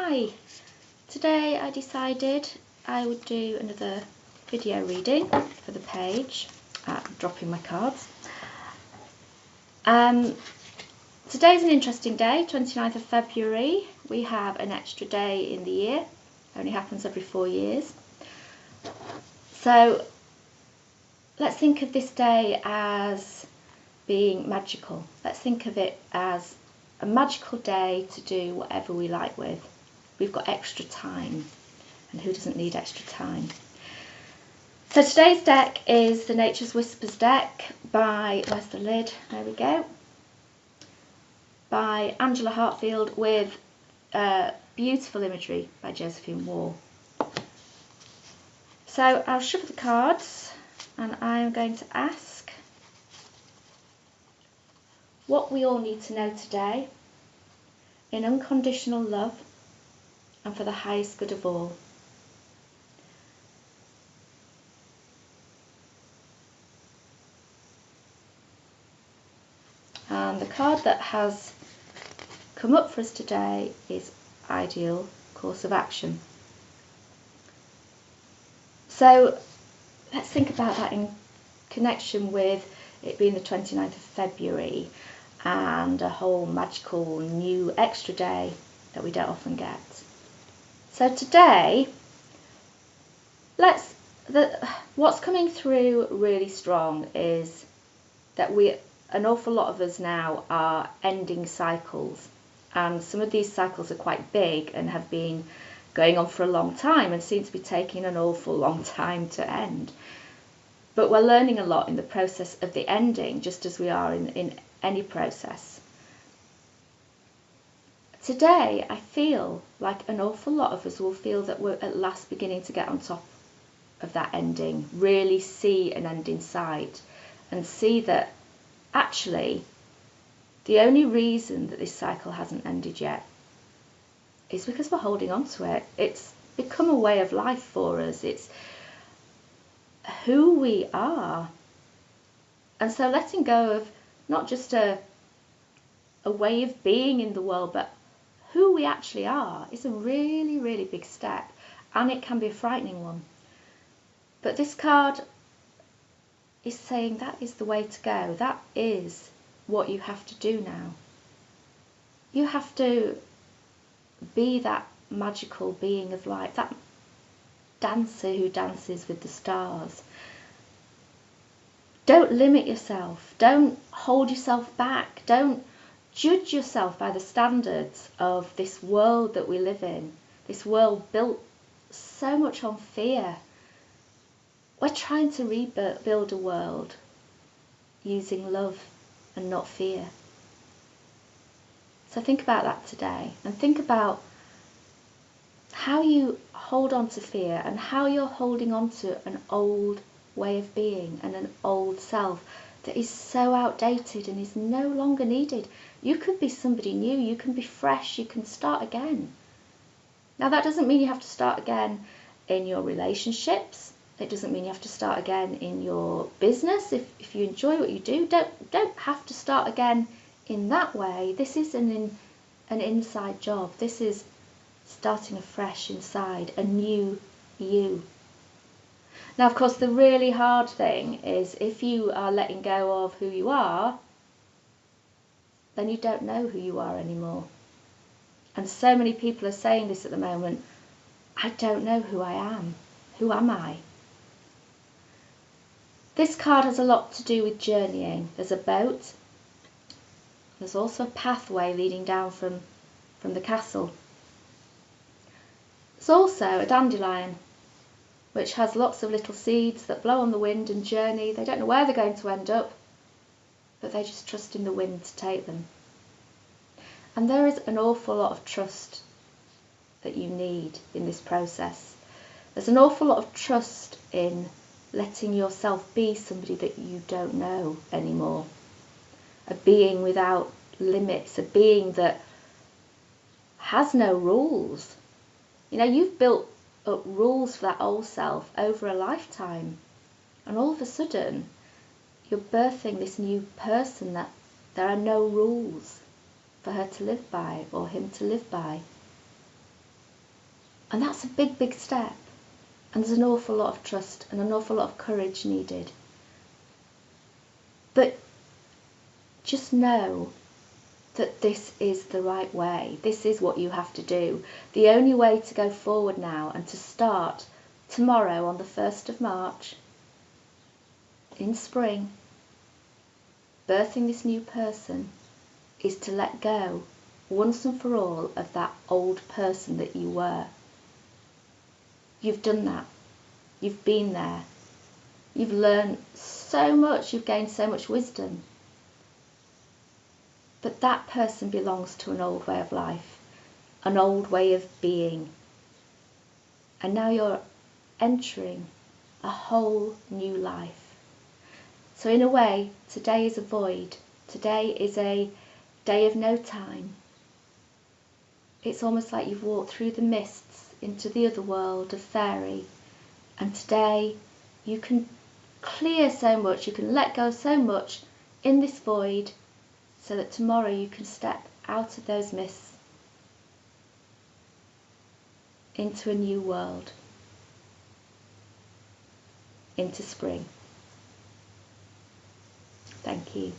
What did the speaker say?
Hi! Today I decided I would do another video reading for the page. Dropping my cards. Today's an interesting day, 29th of February. We have an extra day in the year. It only happens every 4 years. So let's think of this day as being magical. Let's think of it as a magical day to do whatever we like with. We've got extra time, and who doesn't need extra time? So today's deck is the Nature's Whispers deck by, where's the lid? There we go. By Angela Hartfield with beautiful imagery by Josephine Waugh. So I'll shuffle the cards and I'm going to ask what we all need to know today in unconditional love and for the highest good of all. And the card that has come up for us today is Ideal Course of Action. So let's think about that in connection with it being the 29th of February and a whole magical new extra day that we don't often get. So today, what's coming through really strong is that an awful lot of us now are ending cycles, and some of these cycles are quite big and have been going on for a long time and seem to be taking an awful long time to end. But we're learning a lot in the process of the ending, just as we are in any process. Today, I feel like an awful lot of us will feel that we're at last beginning to get on top of that ending, really see an end in sight, and see that actually the only reason that this cycle hasn't ended yet is because we're holding on to it. It's become a way of life for us. It's who we are. And so letting go of not just a way of being in the world, but who we actually are is a really, really big step, and it can be a frightening one. But this card is saying that is the way to go. That is what you have to do now. You have to be that magical being of light, that dancer who dances with the stars. Don't limit yourself. Don't hold yourself back. Don't judge yourself by the standards of this world that we live in. This world built so much on fear. We're trying to rebuild a world using love and not fear. So think about that today, and think about how you hold on to fear and how you're holding on to an old way of being and an old self that is so outdated and is no longer needed. You could be somebody new, you can be fresh, you can start again. Now that doesn't mean you have to start again in your relationships. It doesn't mean you have to start again in your business. If you enjoy what you do, don't have to start again in that way. This is an inside job. This is starting afresh inside, a new you. Now, of course, the really hard thing is if you are letting go of who you are, then you don't know who you are anymore. And so many people are saying this at the moment. I don't know who I am. Who am I? This card has a lot to do with journeying. There's a boat. There's also a pathway leading down from the castle. There's also a dandelion, which has lots of little seeds that blow on the wind and journey. They don't know where they're going to end up, but they just trust in the wind to take them. And there is an awful lot of trust that you need in this process. There's an awful lot of trust in letting yourself be somebody that you don't know anymore. A being without limits, a being that has no rules. You know, you've built up rules for that old self over a lifetime, and all of a sudden you're birthing this new person that there are no rules for her to live by or him to live by. And that's a big, big step. And there's an awful lot of trust and an awful lot of courage needed. But just know that this is the right way. This is what you have to do. The only way to go forward now and to start tomorrow on the 1st of March in spring, birthing this new person, is to let go once and for all of that old person that you were. You've done that. You've been there. You've learned so much. You've gained so much wisdom. But that person belongs to an old way of life, an old way of being. And now you're entering a whole new life. So in a way, today is a void. Today is a day of no time. It's almost like you've walked through the mists into the other world of fairy. And today you can clear so much, you can let go so much in this void, so that tomorrow you can step out of those mists into a new world, into spring. Thank you.